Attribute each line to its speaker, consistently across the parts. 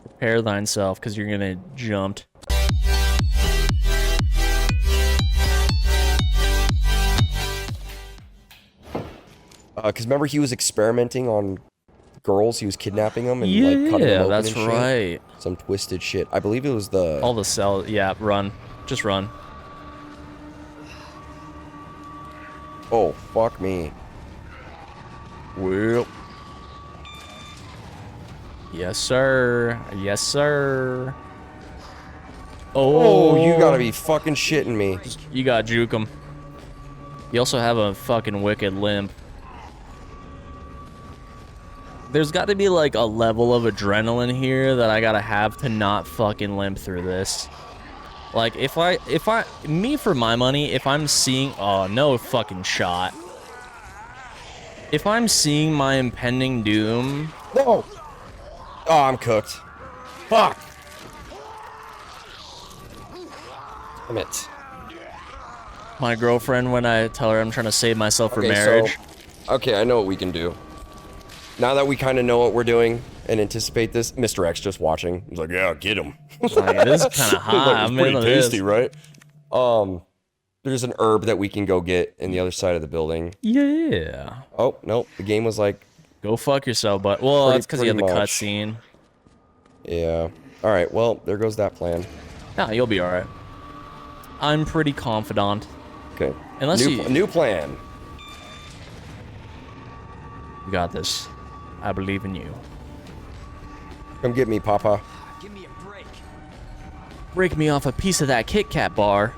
Speaker 1: Prepare thyself, because you're gonna jumped.
Speaker 2: Because remember he was experimenting on girls, he was kidnapping them and like cutting them open
Speaker 1: that's
Speaker 2: and shit.
Speaker 1: right.
Speaker 2: Some twisted shit. I believe it was the...
Speaker 1: All the cells, yeah, run. Just run.
Speaker 2: Oh, fuck me.
Speaker 1: Well. Yes, sir. Yes, sir.
Speaker 2: Oh, you gotta be fucking shitting me.
Speaker 1: You gotta juke him. You also have a fucking wicked limp. There's got to be like a level of adrenaline here that I gotta have to not fucking limp through this. Like me for my money, if I'm seeing, oh no fucking shot. If I'm seeing my impending doom.
Speaker 2: No. Oh, I'm cooked. Fuck. Damn it.
Speaker 1: My girlfriend, when I tell her I'm trying to save myself for marriage.
Speaker 2: So, okay, I know what we can do. Now that we kind of know what we're doing and anticipate this, Mr. X just watching. He's like, yeah, get him.
Speaker 1: Like, this is kind of hot.
Speaker 2: Like, it's pretty tasty, right? There's an herb that we can go get in the other side of the building.
Speaker 1: Yeah.
Speaker 2: Oh, no. The game was like...
Speaker 1: Go fuck yourself, but... Well, that's because you had the cutscene.
Speaker 2: Yeah. Alright, well, there goes that plan.
Speaker 1: Nah, you'll be alright. I'm pretty confident.
Speaker 2: Okay.
Speaker 1: Unless
Speaker 2: new plan.
Speaker 1: You got this. I believe in you.
Speaker 2: Come get me, Papa.
Speaker 3: Give me a break.
Speaker 1: Break me off a piece of that Kit Kat bar.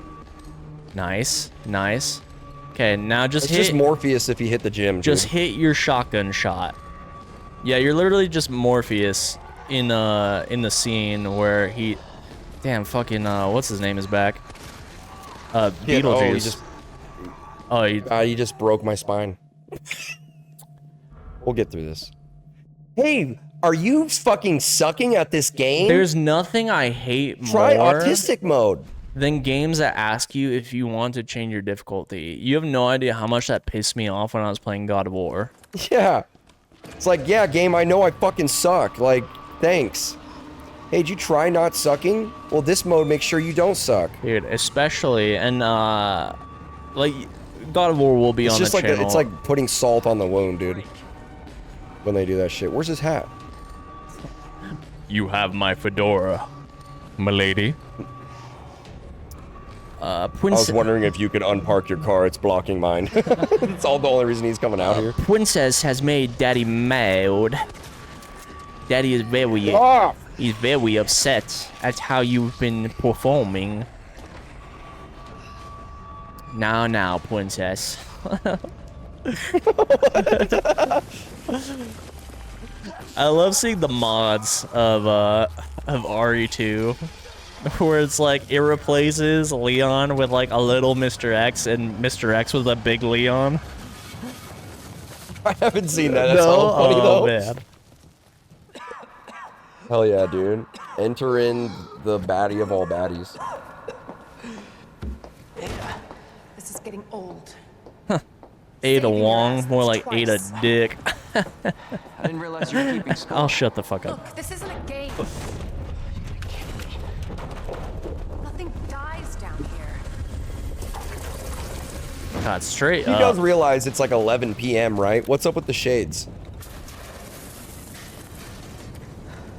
Speaker 1: Nice. Nice. Okay, now just hit...
Speaker 2: It's just Morpheus if you hit the gym,
Speaker 1: Just
Speaker 2: dude.
Speaker 1: hit your shotgun shot. Yeah, you're literally just Morpheus in the scene where he... Damn, fucking, what's his name is back? Beetlejuice.
Speaker 2: You just broke my spine. We'll get through this. Hey, are you fucking sucking at this game?
Speaker 1: There's nothing I hate more...
Speaker 2: Try autistic mode.
Speaker 1: Than games that ask you if you want to change your difficulty. You have no idea how much that pissed me off when I was playing God of War.
Speaker 2: Yeah. It's like, yeah, game, I know I fucking suck. Like, thanks. Hey, did you try not sucking? Well, this mode makes sure you don't suck.
Speaker 1: Dude, especially, and, like, God of War will be on the channel.
Speaker 2: It's like putting salt on the wound, dude. When they do that shit. Where's his hat?
Speaker 1: You have my fedora, milady.
Speaker 2: I was wondering if you could unpark your car. It's blocking mine. It's all the only reason he's coming out here.
Speaker 1: Princess has made Daddy mad. Daddy is very... He's very upset at how you've been performing. Now, Princess. I love seeing the mods of RE2. Where it's like, it replaces Leon with like a little Mr. X and Mr. X with a big Leon.
Speaker 2: I haven't seen that. That's all funny though.
Speaker 1: Man.
Speaker 2: Hell yeah, dude. Enter in the baddie of all baddies.
Speaker 4: This is getting old.
Speaker 1: Ada Wong, more like
Speaker 4: twice.
Speaker 1: Ada Dick.
Speaker 3: I didn't realize you were keeping score.
Speaker 1: I'll shut the fuck up.
Speaker 4: Look, this isn't a game. Nothing dies down here.
Speaker 1: God, straight
Speaker 2: He
Speaker 1: up.
Speaker 2: does realize it's like 11 p.m., right? What's up with the shades?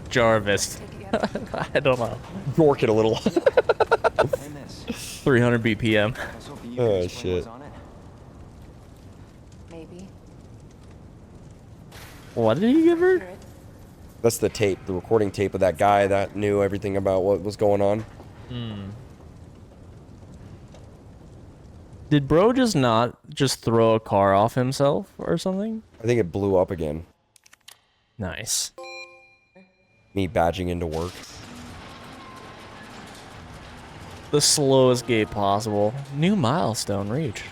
Speaker 1: Jarvis. I don't know.
Speaker 2: Dork it a little.
Speaker 3: Hey, miss.
Speaker 1: 300 BPM.
Speaker 3: I was hoping you
Speaker 2: Oh,
Speaker 3: could explain
Speaker 2: shit.
Speaker 3: what's on it.
Speaker 4: Maybe.
Speaker 1: What did he give her?
Speaker 2: That's the tape, the recording tape of that guy that knew everything about what was going on.
Speaker 1: Did bro just not just throw a car off himself or something?
Speaker 2: I think it blew up again.
Speaker 1: Nice.
Speaker 2: Me badging into work.
Speaker 1: The slowest gate possible. New milestone reached.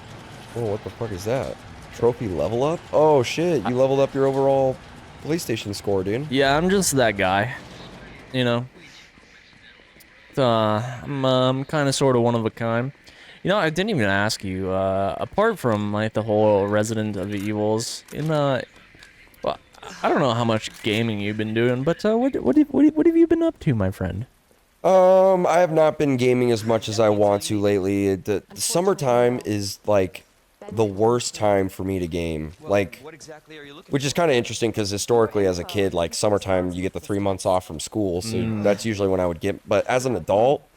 Speaker 2: Oh, what the fuck is that? Trophy level up? Oh shit, you leveled up your overall PlayStation score, dude.
Speaker 1: Yeah, I'm just that guy. You know? I'm kind of sort of one of a kind. You know, I didn't even ask you, apart from, like, the whole Resident of Evils, in, well, I don't know how much gaming you've been doing, but what have you been up to, my friend?
Speaker 2: I have not been gaming as much as I want to lately. The summertime is like the worst time for me to game. Like,
Speaker 3: What exactly are you looking
Speaker 2: which is kind of interesting because historically as a kid, like summertime, you get the 3 months off from school. So that's usually when I would get, but as an adult,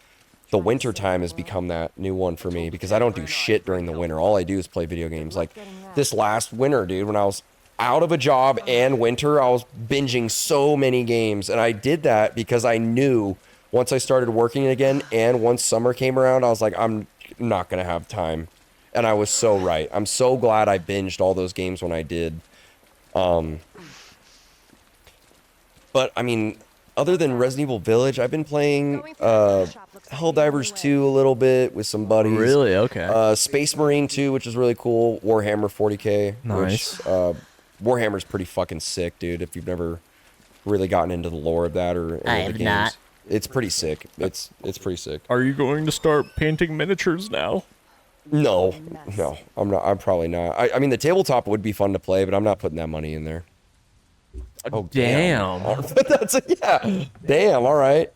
Speaker 2: the winter time has become that new one for me because I don't do shit during the winter. All I do is play video games. Like this last winter, dude, when I was out of a job and winter, I was binging so many games. And I did that because I knew once I started working again and once summer came around, I was like, I'm not going to have time. And I was so right. I'm so glad I binged all those games when I did. But I mean, other than Resident Evil Village, I've been playing Helldivers 2 a little bit with some buddies.
Speaker 1: Really? Okay.
Speaker 2: Space Marine 2, which is really cool. Warhammer 40K.
Speaker 1: Nice.
Speaker 2: Which, Warhammer's pretty fucking sick, dude. If you've never really gotten into the lore of that or any of the games.
Speaker 5: not.
Speaker 2: It's pretty sick. It's pretty sick.
Speaker 1: Are you going to start painting miniatures now?
Speaker 2: No, I'm not. I'm probably not. I mean, the tabletop would be fun to play, but I'm not putting that money in there. Oh,
Speaker 1: Damn.
Speaker 2: That's yeah. Damn. All right.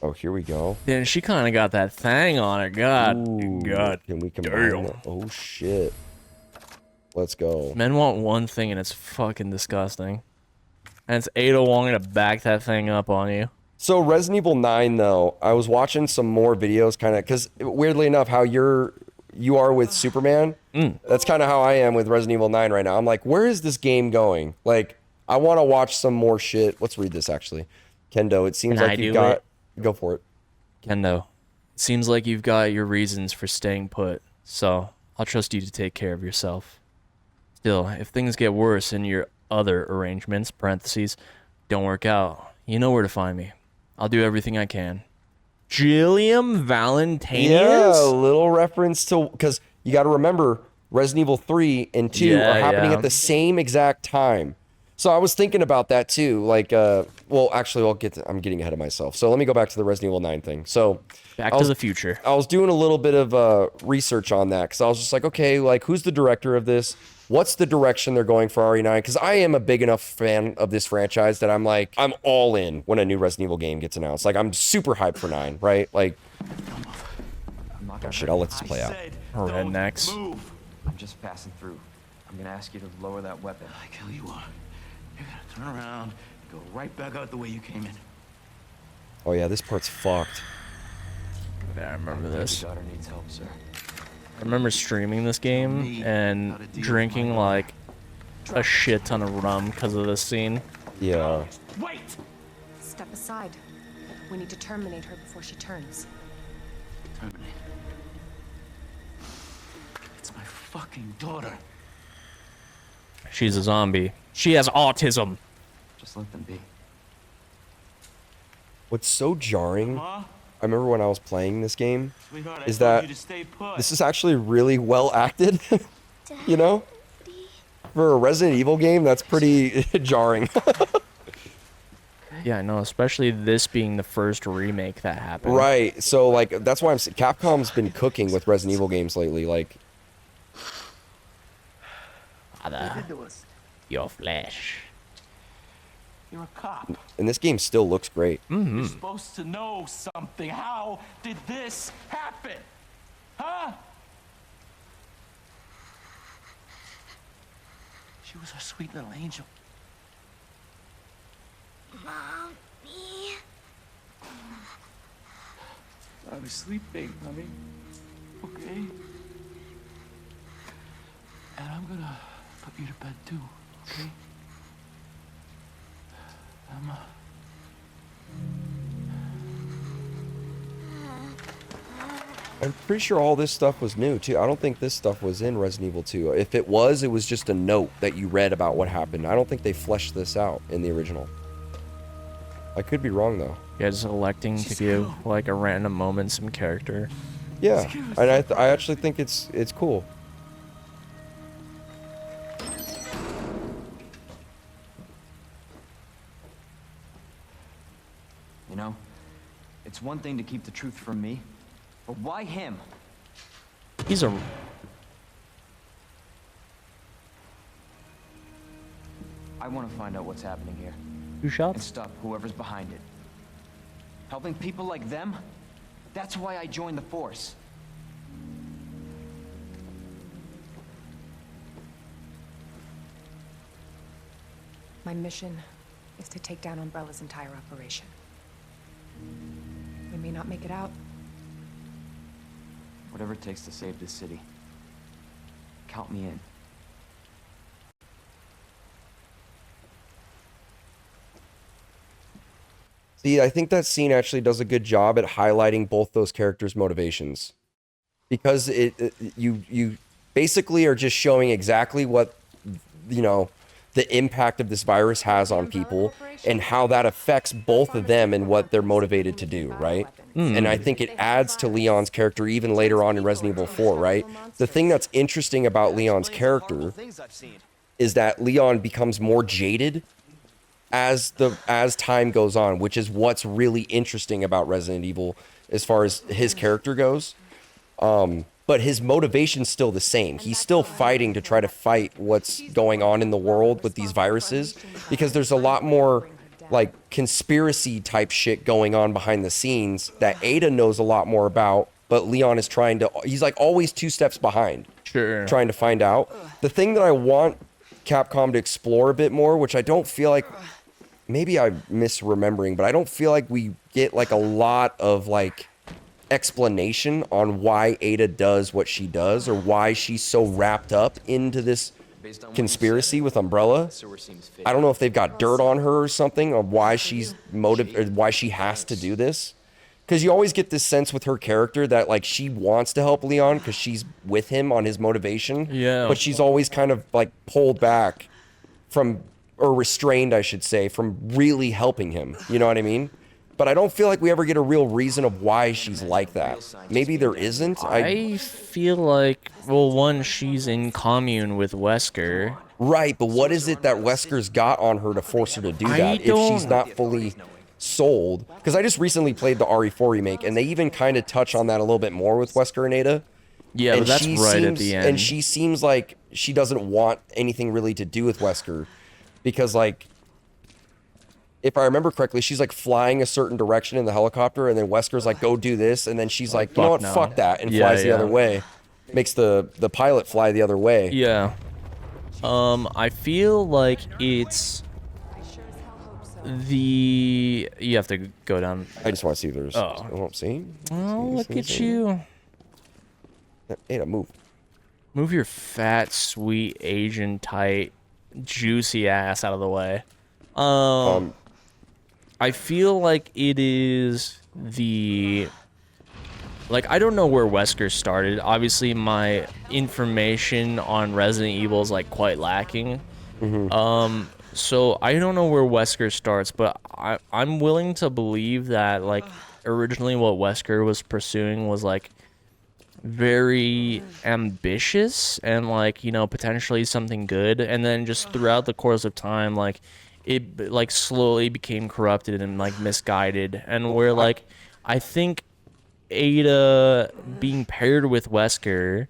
Speaker 2: Oh, here we go.
Speaker 1: Then she kind of got that thing on her. God.
Speaker 2: Ooh,
Speaker 1: God.
Speaker 2: Can we combine
Speaker 1: damn.
Speaker 2: that? Oh shit. Let's go.
Speaker 1: Men want one thing and it's fucking disgusting. And it's Ada wanting to back that thing up on you.
Speaker 2: So Resident Evil 9 though, I was watching some more videos kind of cuz weirdly enough how you are with Superman, that's kind of how I am with Resident Evil 9 right now. I'm like, where is this game going? Like, I want to watch some more shit. Let's read this actually. Kendo, it seems
Speaker 1: Can
Speaker 2: like
Speaker 1: I
Speaker 2: you've
Speaker 1: do
Speaker 2: got
Speaker 1: it?
Speaker 2: go for it.
Speaker 1: Kendo, it seems like you've got your reasons for staying put, so I'll trust you to take care of yourself. Still, if things get worse and your other arrangements, parentheses, don't work out, you know where to find me. I'll do everything I can. Gilliam Valentinius?
Speaker 2: Yeah, a little reference to, because you got to remember, Resident Evil 3 and 2 are happening at the same exact time. So I was thinking about that too. Like, well, actually, I'm getting ahead of myself. So let me go back to the Resident Evil 9 thing. So
Speaker 1: Back to the future.
Speaker 2: I was doing a little bit of research on that because I was just like, okay, like who's the director of this? What's the direction they're going for RE9? Because I am a big enough fan of this franchise that I'm like, I'm all in when a new Resident Evil game gets announced. Like, I'm super hyped for 9, right? Like, oh shit, I'll let this play out.
Speaker 1: Rednecks.
Speaker 3: I'm just passing through. I'm gonna ask you to lower that weapon.
Speaker 6: Like hell you are. You're gonna turn around and go right back out the way you came in.
Speaker 2: Oh yeah, this part's fucked.
Speaker 1: Yeah, I remember this.
Speaker 3: Your daughter needs help, sir.
Speaker 1: I remember streaming this game and drinking like a shit ton of rum because of this scene.
Speaker 2: Yeah.
Speaker 6: Wait!
Speaker 4: Step aside. We need to terminate her before she turns.
Speaker 6: Terminate. It's my fucking daughter.
Speaker 1: She's a zombie. She has autism.
Speaker 3: Just let them be.
Speaker 2: What's so jarring,
Speaker 6: Huh?
Speaker 2: I remember when I was playing this game,
Speaker 6: Sweetheart, I
Speaker 2: is
Speaker 6: told
Speaker 2: that
Speaker 6: you to stay put.
Speaker 2: this is actually really well acted. You know? For a Resident Evil game, that's pretty jarring.
Speaker 1: Yeah, I know, especially this being the first remake that happened.
Speaker 2: Right. So, like, that's why Capcom's been cooking with Resident Evil games lately. Like,
Speaker 1: Father, your flesh.
Speaker 6: You're a cop.
Speaker 2: and this game still looks great.
Speaker 6: You're supposed to know something. How did this happen? Huh? She was our sweet little angel.
Speaker 5: Mommy.
Speaker 6: I was sleeping, honey. Okay? And I'm gonna put you to bed too, okay? Emma.
Speaker 2: I'm pretty sure all this stuff was new, too. I don't think this stuff was in Resident Evil 2. If it was just a note that you read about what happened. I don't think they fleshed this out in the original. I could be wrong, though.
Speaker 1: Yeah, just electing to give like a random moment some character.
Speaker 2: Yeah, and I actually think it's cool.
Speaker 3: You know, it's one thing to keep the truth from me, but why him?
Speaker 1: He's a
Speaker 3: I want to find out what's happening here
Speaker 1: 2
Speaker 3: and
Speaker 1: shots?
Speaker 3: stop whoever's behind it. Helping people like them? That's why I joined the Force.
Speaker 4: My mission is to take down Umbrella's entire operation. We may not make it out.
Speaker 3: Whatever it takes to save this city. Count me in.
Speaker 2: See, I think that scene actually does a good job at highlighting both those characters' motivations, because you basically are just showing exactly what, you know, the impact of this virus has on people and how that affects both of them and what they're motivated to do, right? And I think it adds to Leon's character even later on in Resident Evil 4, right? The thing that's interesting about Leon's character is that Leon becomes more jaded as time goes on, which is what's really interesting about Resident Evil as far as his character goes. But his motivation's still the same. He's still fighting to try to fight what's going on in the world with these viruses, because there's a lot more like conspiracy type shit going on behind the scenes that Ada knows a lot more about, but Leon is he's like always 2 steps behind.
Speaker 1: Sure.
Speaker 2: Trying to find out. The thing that I want Capcom to explore a bit more, which I don't feel like, maybe I'm misremembering, but I don't feel like we get like a lot of like explanation on why Ada does what she does, or why she's so wrapped up into this conspiracy with Umbrella. I don't know if they've got dirt on her or something, or why she's why she has to do this. Because you always get this sense with her character that like she wants to help Leon because she's with him on his motivation.
Speaker 1: Yeah.
Speaker 2: But she's always kind of like pulled back from, or restrained, I should say, from really helping him. You know what I mean? But I don't feel like we ever get a real reason of why she's like that. Maybe there isn't.
Speaker 1: I feel like, well, one, she's in commune with Wesker.
Speaker 2: Right, but what is it that Wesker's got on her to force her to do that if she's
Speaker 1: don't-
Speaker 2: not fully sold? Because I just recently played the RE4 remake, and they even kind of touch on that a little bit more with Wesker and Ada.
Speaker 1: Yeah,
Speaker 2: And
Speaker 1: but that's
Speaker 2: she
Speaker 1: right at
Speaker 2: seems-
Speaker 1: the end.
Speaker 2: And she seems like she doesn't want anything really to do with Wesker. Because, like, if I remember correctly, she's like flying a certain direction in the helicopter, and then Wesker's like, go do this, and then she's like, you know what,
Speaker 1: fuck no.
Speaker 2: fuck that, and
Speaker 1: Yeah,
Speaker 2: flies the
Speaker 1: yeah.
Speaker 2: other way. Makes the pilot fly the other way.
Speaker 1: Yeah. I feel like it's the... You have to go down.
Speaker 2: I just want to see if there's...
Speaker 1: Oh.
Speaker 2: I won't see.
Speaker 1: Oh, look at
Speaker 2: See.
Speaker 1: you.
Speaker 2: Ada, move.
Speaker 1: Move your fat, sweet, Asian, tight, juicy ass out of the way. I feel like it is the... Like, I don't know where Wesker started. Obviously, my information on Resident Evil is, like, quite lacking. So I don't know where Wesker starts, but I'm willing to believe that, like, originally what Wesker was pursuing was, like, very ambitious and, like, you know, potentially something good. And then just throughout the course of time, like, it, like, slowly became corrupted and, like, misguided. And where, like, I think Ada being paired with Wesker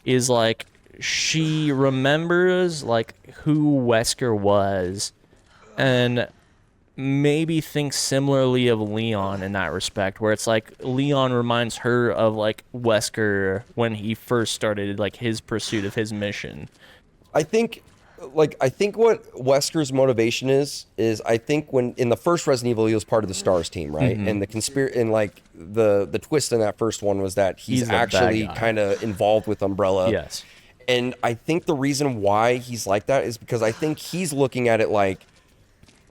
Speaker 1: is, like, she remembers, like, who Wesker was and maybe thinks similarly of Leon in that respect, where it's like Leon reminds her of, like, Wesker when he first started, like, his pursuit of his mission.
Speaker 2: I think what Wesker's motivation is I think when in the first Resident Evil he was part of the STARS team, right? And like the twist in that first one was that he's
Speaker 1: the bad
Speaker 2: actually
Speaker 1: guy.
Speaker 2: kind of involved with Umbrella.
Speaker 1: Yes.
Speaker 2: And I think the reason why he's like that is because I think he's looking at it like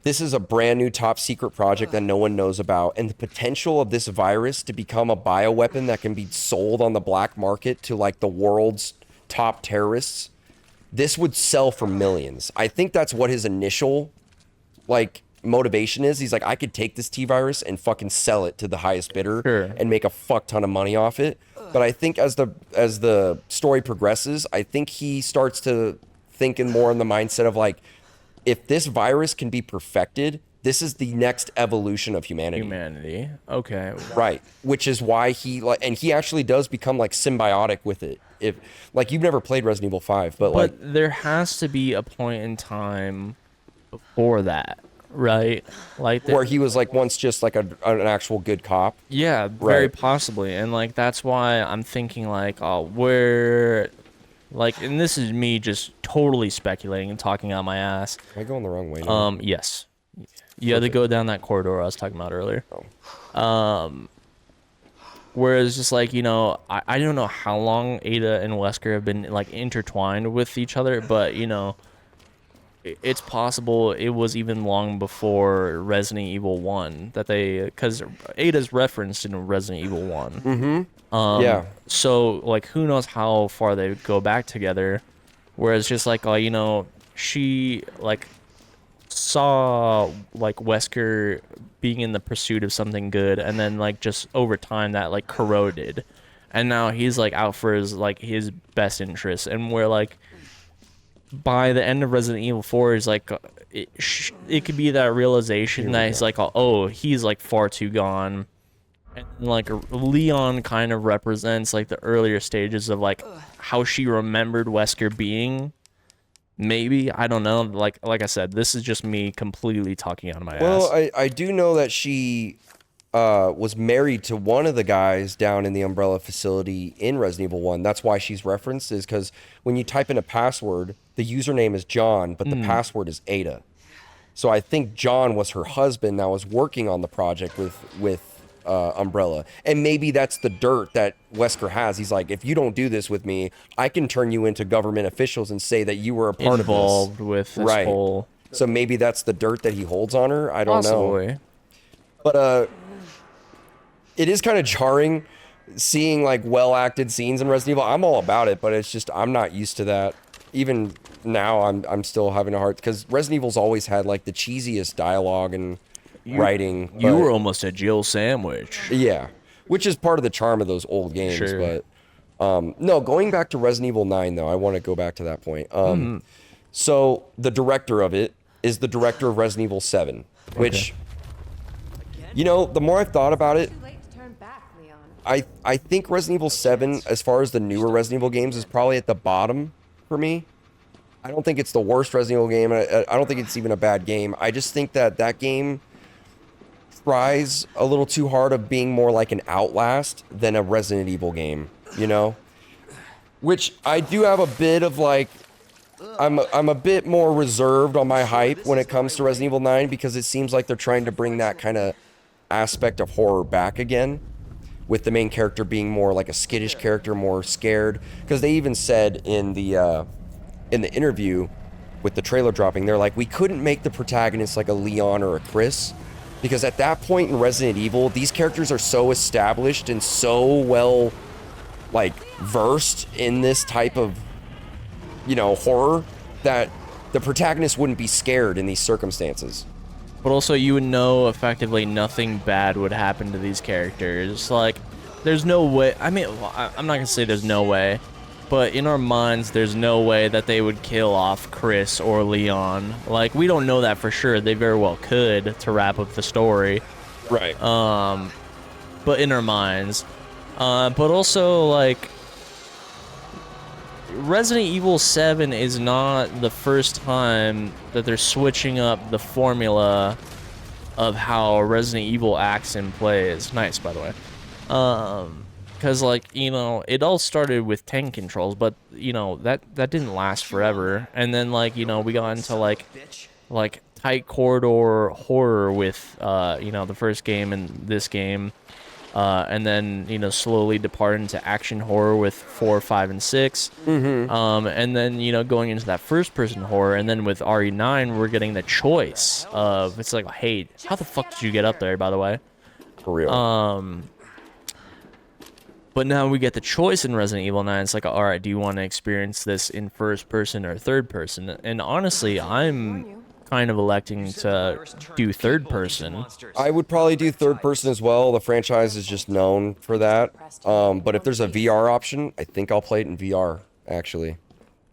Speaker 2: this is a brand new top secret project that no one knows about, and the potential of this virus to become a bioweapon that can be sold on the black market to, like, the world's top terrorists. This would sell for millions. I think that's what his initial, like, motivation is. He's like, I could take this T-virus and fucking sell it to the highest bidder
Speaker 1: Sure.
Speaker 2: and make a fuck ton of money off it. But I think as the story progresses, I think he starts to think in more in the mindset of, like, if this virus can be perfected, this is the next evolution of humanity.
Speaker 1: Okay.
Speaker 2: Right. Which is why he, like, and he actually does become, like, symbiotic with it. If, like, you've never played Resident Evil 5, but like,
Speaker 1: there has to be a point in time before that, right? Like,
Speaker 2: Where he was like once just like an actual good cop.
Speaker 1: yeah, very
Speaker 2: Right.
Speaker 1: possibly. And like that's why I'm thinking like, oh, where, like, and this is me just totally speculating and talking out my ass.
Speaker 2: Am I going the wrong way now?
Speaker 1: Yes. You had to go down that corridor I was talking about earlier. Whereas just like, you know, I don't know how long Ada and Wesker have been like intertwined with each other, but you know, it's possible it was even long before Resident Evil 1 that they, because Ada's referenced in Resident Evil 1.
Speaker 2: Mm-hmm. Yeah.
Speaker 1: So like, who knows how far they would go back together? Whereas just like, you know, she like saw like Wesker being in the pursuit of something good, and then like just over time that like corroded, and now he's like out for his best interest, and where like by the end of Resident Evil 4 is like it could be that realization that he's like, oh, he's like far too gone. And like Leon kind of represents like the earlier stages of like how she remembered Wesker being. Maybe, I don't know. Like I said, this is just me completely talking out of my ass.
Speaker 2: Well, I do know that she was married to one of the guys down in the Umbrella facility in Resident Evil 1. That's why she's referenced, is because when you type in a password, the username is John, but the password is Ada. So I think John was her husband that was working on the project with Umbrella. And maybe that's the dirt that Wesker has. He's like, if you don't do this with me, I can turn you into government officials and say that you were a part
Speaker 1: involved
Speaker 2: of this.
Speaker 1: with this
Speaker 2: right.
Speaker 1: whole...
Speaker 2: So maybe that's the dirt that he holds on her. I don't know. But it is kind of jarring seeing like well-acted scenes in Resident Evil. I'm all about it, but it's just I'm not used to that. Even now, I'm still having a hard, because Resident Evil's always had like the cheesiest dialogue and writing.
Speaker 1: You were almost a Jill sandwich.
Speaker 2: Yeah, which is part of the charm of those old games.
Speaker 1: Sure.
Speaker 2: But no, going back to Resident Evil 9 though, I want to go back to that point. So the director of it is the director of Resident Evil 7, which, you know, the more I've thought about it,
Speaker 4: Too late to turn back, Leon.
Speaker 2: I think Resident Evil 7, as far as the newer Resident Evil games, is probably at the bottom for me. I don't think it's the worst Resident Evil game. I don't think it's even a bad game. I just think that game tries a little too hard of being more like an Outlast than a Resident Evil game, you know? Which I do have a bit of like, I'm a bit more reserved on my hype when it comes to Resident Evil 9, because it seems like they're trying to bring that kind of aspect of horror back again, with the main character being more like a skittish character, more scared. Because they even said in the interview with the trailer dropping, they're like, we couldn't make the protagonist like a Leon or a Chris, because at that point in Resident Evil, these characters are so established and so well like versed in this type of, you know, horror, that the protagonist wouldn't be scared in these circumstances.
Speaker 1: But also, you would know effectively nothing bad would happen to these characters. Like, there's no way. I mean, I'm not gonna say there's no way, but in our minds, there's no way that they would kill off Chris or Leon. Like, we don't know that for sure. They very well could, to wrap up the story.
Speaker 2: Right.
Speaker 1: But in our minds. But also, like, Resident Evil 7 is not the first time that they're switching up the formula of how Resident Evil acts and plays. Nice, by the way. Because, like, you know, it all started with tank controls, but, you know, that didn't last forever. And then, like, you know, we got into, like tight corridor horror with, you know, the first game and this game. And then, you know, slowly depart into action horror with 4, 5, and 6. And then, you know, going into that first-person horror, and then with RE9, we're getting the choice of, it's like, hey, how the fuck did you get up there, by the way?
Speaker 2: For real.
Speaker 1: But now we get the choice in Resident Evil 9. It's like, all right, do you want to experience this in first person or third person? And honestly, I'm kind of electing to do third person.
Speaker 2: I would probably do third person as well. The franchise is just known for that. But if there's a VR option, I think I'll play it in VR, actually.